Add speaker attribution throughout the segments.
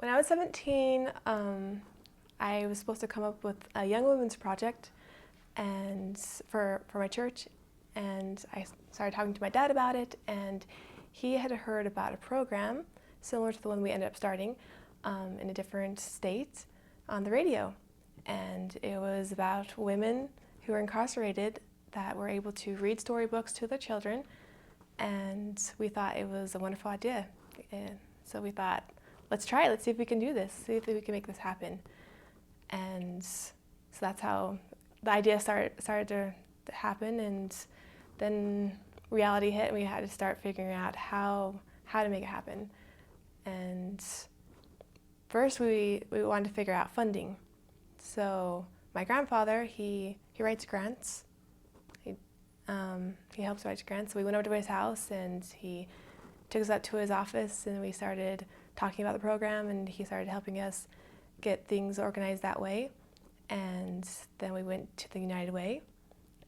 Speaker 1: When I was 17, I was supposed to come up with a young women's project and for my church, and I started talking to my dad about it, and he had heard about a program similar to the one we ended up starting in a different state on the radio. And it was about women who were incarcerated that were able to read storybooks to their children, and we thought it was a wonderful idea. And so we thought, let's try it, let's see if we can do this, see if we can make this happen. And so that's how the idea started to happen, and then reality hit and we had to start figuring out how to make it happen. And first we wanted to figure out funding. So my grandfather, he writes grants. He helps write grants. So we went over to his house and he took us up to his office and we started talking about the program, and he started helping us get things organized that way. And then we went to the United Way,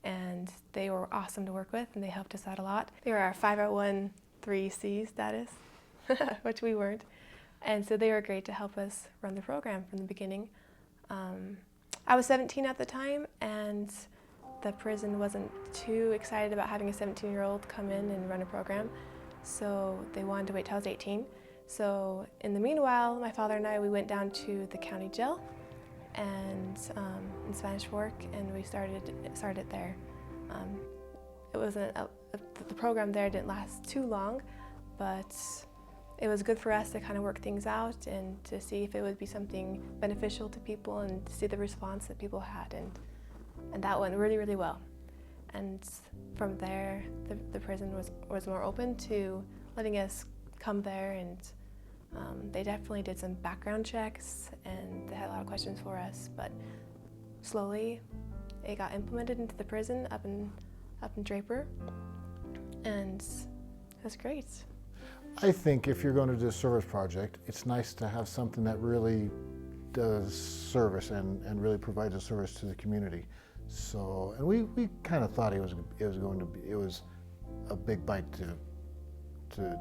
Speaker 1: and they were awesome to work with and they helped us out a lot. They were our 501(c) status, which we weren't. And so they were great to help us run the program from the beginning. I was 17 at the time, and the prison wasn't too excited about having a 17-year-old come in and run a program, so they wanted to wait till I was 18. So in the meanwhile, my father and I, we went down to the county jail and in Spanish Fork, and we started it there. It wasn't the program there didn't last too long, but it was good for us to kind of work things out and to see if it would be something beneficial to people and to see the response that people had, and that went really, really well. And from there, the prison was more open to letting us come there, and they definitely did some background checks and they had a lot of questions for us, but slowly it got implemented into the prison up in Draper, and it was great.
Speaker 2: I think if you're going to do a service project, it's nice to have something that really does service and really provides a service to the community. So, and we kind of thought it was a big bite to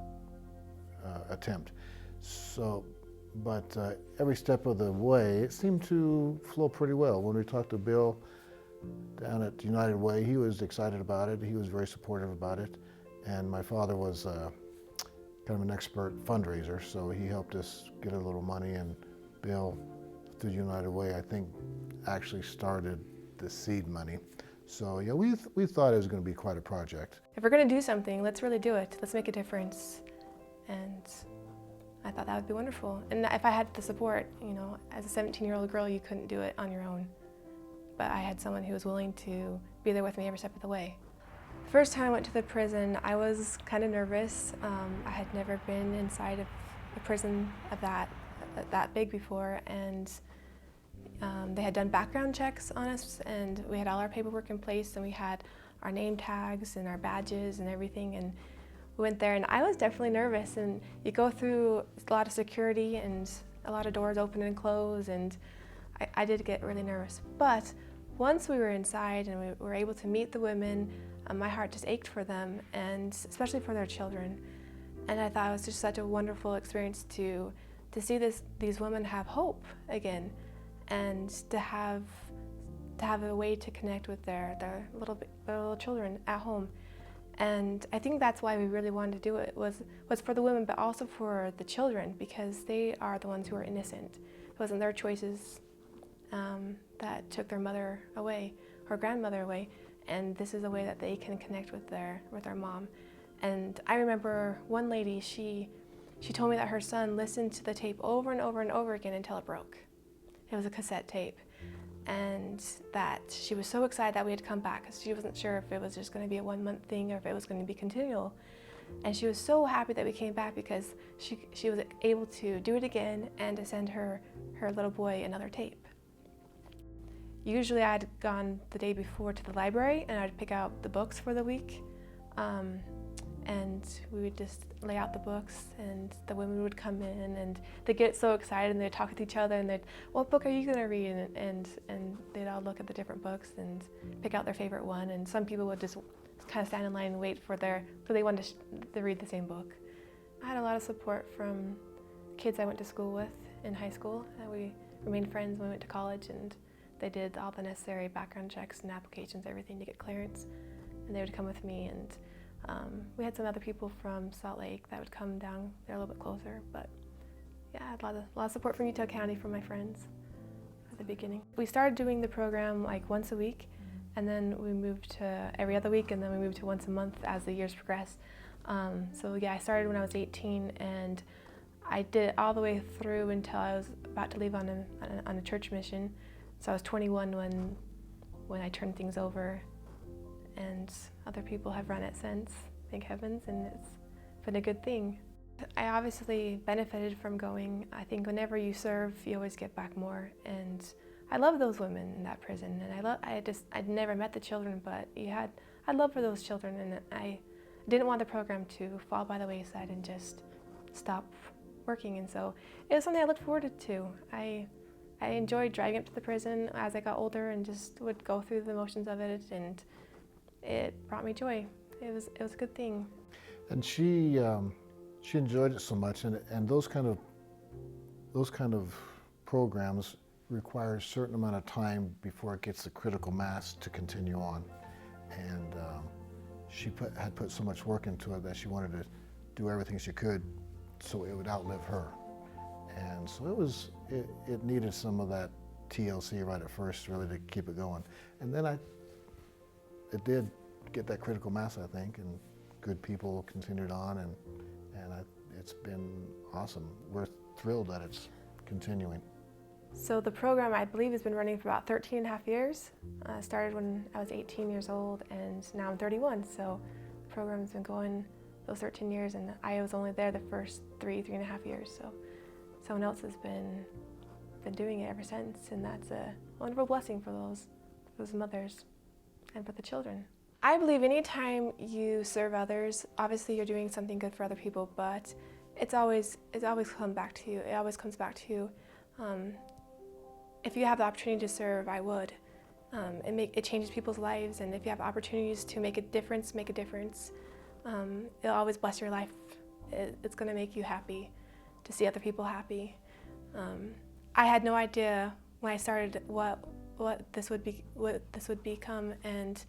Speaker 2: attempt. So, but every step of the way, it seemed to flow pretty well. When we talked to Bill down at United Way, he was excited about it. He was very supportive about it, and my father was kind of an expert fundraiser, so he helped us get a little money, and Bill, through United Way, I think actually started the seed money. So yeah, we thought it was going to be quite a project.
Speaker 1: If we're going to do something, let's really do it. Let's make a difference. And I thought that would be wonderful. And if I had the support, as a 17-year-old girl, you couldn't do it on your own. But I had someone who was willing to be there with me every step of the way. The first time I went to the prison, I was kind of nervous. I had never been inside of a prison of that big before, and they had done background checks on us, and we had all our paperwork in place, and we had our name tags and our badges and everything, and we went there, and I was definitely nervous, and you go through a lot of security and a lot of doors open and close, and I did get really nervous. But once we were inside and we were able to meet the women, my heart just ached for them, and especially for their children. And I thought it was just such a wonderful experience to see these women have hope again, and to have a way to connect with their little children at home. And I think that's why we really wanted to do it, was for the women, but also for the children, because they are the ones who are innocent. It wasn't their choices that took their mother away or grandmother away, and this is a way that they can connect with their mom. And I remember one lady, she told me that her son listened to the tape over and over and over again until it broke. It was a cassette tape. And that she was so excited that we had come back, because she wasn't sure if it was just going to be a one-month thing or if it was going to be continual. And she was so happy that we came back, because she was able to do it again and to send her little boy another tape. Usually I'd gone the day before to the library and I'd pick out the books for the week. And we would just lay out the books, and the women would come in and they'd get so excited and they'd talk with each other and they'd, what book are you going to read? And they'd all look at the different books and pick out their favorite one. And some people would just kind of stand in line and wait for they wanted to read the same book. I had a lot of support from kids I went to school with in high school. We remained friends when we went to college, and they did all the necessary background checks and applications, everything to get clearance. And they would come with me, and we had some other people from Salt Lake that would come down. They're a little bit closer, but yeah, I had a lot of support from Utah County from my friends at the beginning. We started doing the program like once a week, and then we moved to every other week, and then we moved to once a month as the years progressed. So yeah, I started when I was 18, and I did it all the way through until I was about to leave on a church mission. So I was 21 when I turned things over, and other people have run it since, thank heavens, and it's been a good thing. I obviously benefited from going. I think whenever you serve, you always get back more, and I love those women in that prison, and I'd never met the children, but I'd love for those children, and I didn't want the program to fall by the wayside and just stop working, and so it was something I looked forward to. I enjoyed driving up to the prison as I got older and just would go through the motions of it, and it brought me joy. It was a good thing.
Speaker 2: And she enjoyed it so much, and those kind of programs require a certain amount of time before it gets the critical mass to continue on. And she had put so much work into it that she wanted to do everything she could so it would outlive her. And so it needed some of that TLC right at first, really, to keep it going. And then it did get that critical mass, I think, and good people continued on, and it's been awesome. We're thrilled that it's continuing.
Speaker 1: So the program, I believe, has been running for about 13 and a half years. Started when I was 18 years old, and now I'm 31, so the program's been going those 13 years, and I was only there the first three and a half years, so someone else has been doing it ever since, and that's a wonderful blessing for those mothers and for the children. I believe anytime you serve others, obviously you're doing something good for other people, but it's always come back to you. It always comes back to you. If you have the opportunity to serve, I would. It changes people's lives, and if you have opportunities to make a difference, it'll always bless your life. It's going to make you happy to see other people happy. I had no idea when I started what this would become, and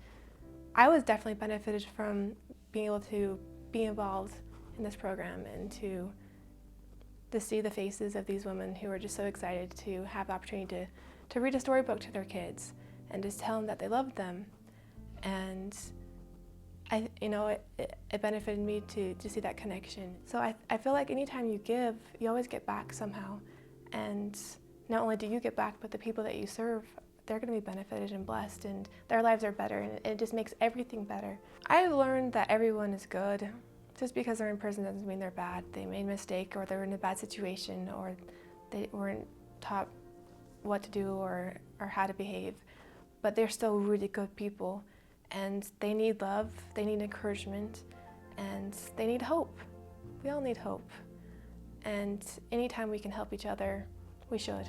Speaker 1: I was definitely benefited from being able to be involved in this program and to see the faces of these women who are just so excited to have the opportunity to read a storybook to their kids and just tell them that they loved them. And it benefited me to see that connection. So I feel like anytime you give, you always get back somehow. And not only do you get back, but the people that you serve, they're going to be benefited and blessed, and their lives are better, and it just makes everything better. I've learned that everyone is good. Just because they're in prison doesn't mean they're bad. They made a mistake, or they were in a bad situation, or they weren't taught what to do or how to behave. But they're still really good people, and they need love, they need encouragement, and they need hope. We all need hope. And anytime we can help each other, we should.